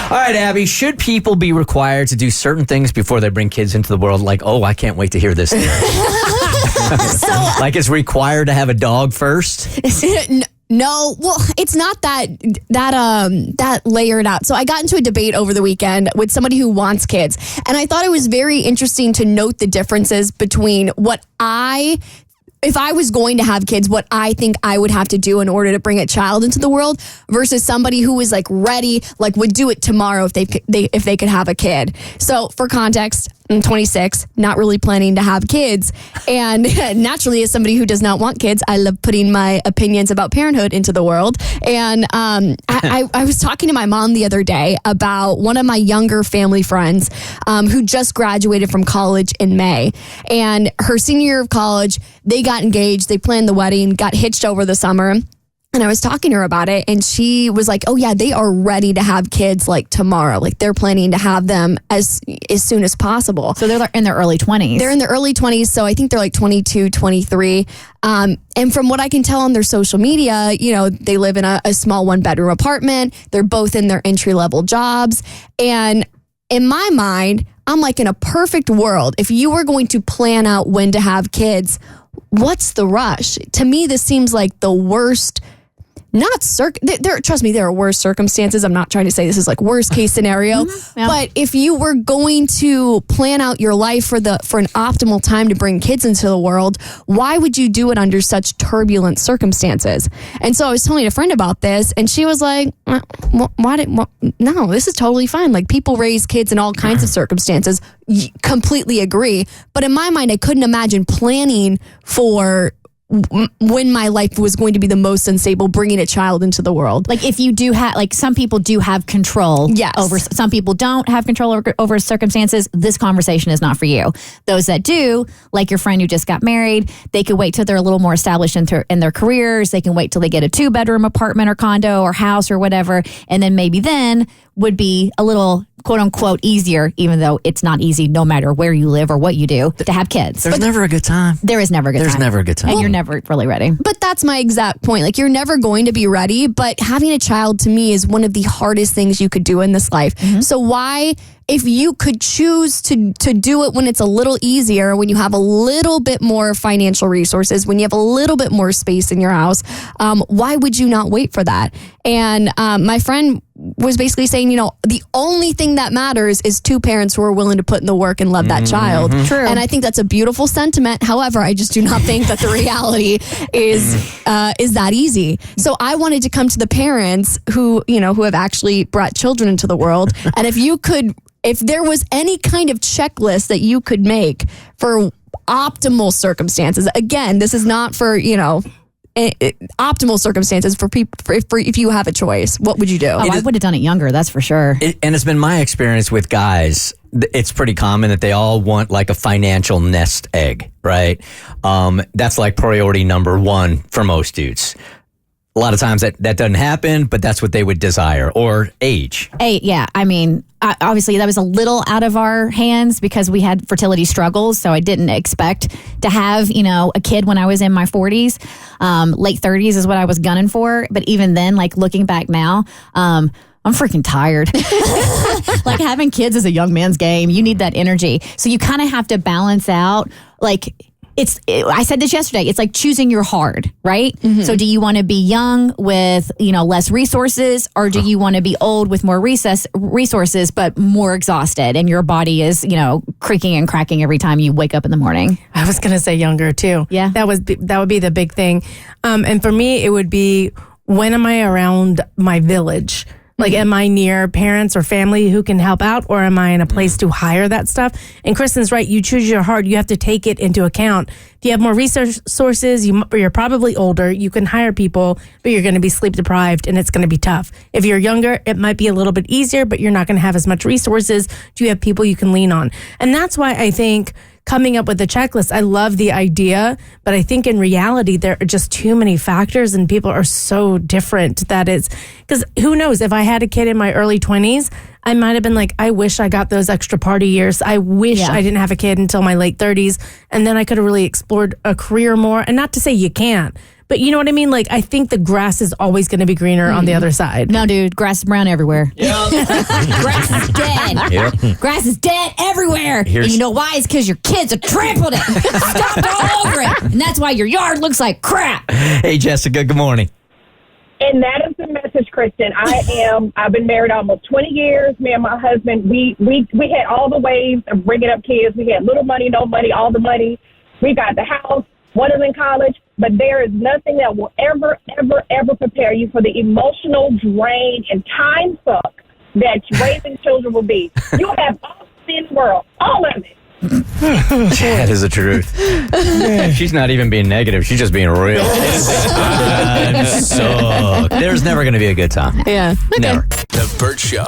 All right, Abby, should people be required to do certain things before they bring kids into the world? Like, oh, I can't wait to hear this. Like it's required to have a dog first? No, well, it's not that layered out. So I got into a debate over the weekend with somebody who wants kids, and I thought it was very interesting to note the differences between if I was going to have kids, what I think I would have to do in order to bring a child into the world versus somebody who was like ready, like would do it tomorrow if they could have a kid. So for context, I'm 26, not really planning to have kids. And naturally, as somebody who does not want kids, I love putting my opinions about parenthood into the world. And I was talking to my mom the other day about one of my younger family friends who just graduated from college in May. And her senior year of college, they got engaged, they planned the wedding, got hitched over the summer. And I was talking to her about it, and she was like, oh yeah, they are ready to have kids like tomorrow. Like they're planning to have them as soon as possible. So they're in their early 20s. They're in their early 20s. So I think they're like 22, 23. And from what I can tell on their social media, you know, they live in a small 1-bedroom apartment. They're both in their entry-level jobs. And in my mind, I'm like, in a perfect world, if you were going to plan out when to have kids, what's the rush? To me, this seems like the worst. Trust me, there are worse circumstances. I'm not trying to say this is like worst case scenario, Yeah. but if you were going to plan out your life for an optimal time to bring kids into the world, why would you do it under such turbulent circumstances? And so I was telling a friend about this, and she was like, no, this is totally fine. Like people raise kids in all kinds of circumstances. Completely agree. But in my mind, I couldn't imagine planning for when my life was going to be the most unstable, bringing a child into the world. Like if you do have, like some people do have control over, some people don't have control over circumstances. This conversation is not for you. Those that do, like your friend who just got married, they could wait till they're a little more established in their careers. They can wait till they get a 2-bedroom apartment or condo or house or whatever. And then maybe then would be a little quote unquote easier, even though it's not easy no matter where you live or what you do, to have kids. There's never a good time. There is never a good time. There's never a good time. And you're never really ready. But that's my exact point. Like you're never going to be ready, but having a child to me is one of the hardest things you could do in this life. Mm-hmm. So why, if you could choose to do it when it's a little easier, when you have a little bit more financial resources, when you have a little bit more space in your house, why would you not wait for that? And my friend was basically saying, you know, the only thing that matters is 2 parents who are willing to put in the work and love that child. True. And I think that's a beautiful sentiment. However, I just do not think that the reality is that easy. So I wanted to come to the parents who have actually brought children into the world. And if there was any kind of checklist that you could make for optimal circumstances, again, this is not for, optimal circumstances for people, for if you have a choice, what would you do? Oh, I would have done it younger, that's for sure. And it's been my experience with guys, it's pretty common that they all want like a financial nest egg, right? That's like priority number 1 for most dudes. A lot of times that doesn't happen, but that's what they would desire, or age. Yeah, I mean, obviously that was a little out of our hands because we had fertility struggles, so I didn't expect to have, a kid when I was in my 40s. Late 30s is what I was gunning for, but even then, like looking back now, I'm freaking tired. Like having kids is a young man's game. You need that energy. So you kind of have to balance out, like, I said this yesterday, it's like choosing your hard, right? Mm-hmm. So do you want to be young with, less resources, or do you want to be old with more resources, but more exhausted and your body is, creaking and cracking every time you wake up in the morning? I was going to say younger too. Yeah. That would be the big thing. And for me, it would be, when am I around my village? Like, am I near parents or family who can help out, or am I in a place to hire that stuff? And Kristen's right. You choose your heart. You have to take it into account. If you have more resources, you're probably older. You can hire people, but you're going to be sleep deprived and it's going to be tough. If you're younger, it might be a little bit easier, but you're not going to have as much resources. Do you have people you can lean on? And that's why I think coming up with a checklist, I love the idea, but I think in reality, there are just too many factors and people are so different that it's, because who knows, if I had a kid in my early 20s, I might have been like, I wish I got those extra party years. I wish I didn't have a kid until my late 30s. And then I could have really explored a career more. And not to say you can't, But you know what I mean? Like, I think the grass is always going to be greener on the other side. No, dude, grass is brown everywhere. Grass is dead. Yep. Grass is dead everywhere. And you know why? It's because your kids have trampled it, stomped all over it. And that's why your yard looks like crap. Hey, Jessica, good morning. And that is the message, Kristen. I've been married almost 20 years. Me and my husband, we had all the ways of bringing up kids. We had little money, no money, all the money. We got the house. One is in college. But there is nothing that will ever, ever, ever prepare you for the emotional drain and time suck that raising children will be. You have all in the world, all of it. That is the truth. She's not even being negative. She's just being real. There's never going to be a good time. Yeah. Okay. Never. The Bert Show.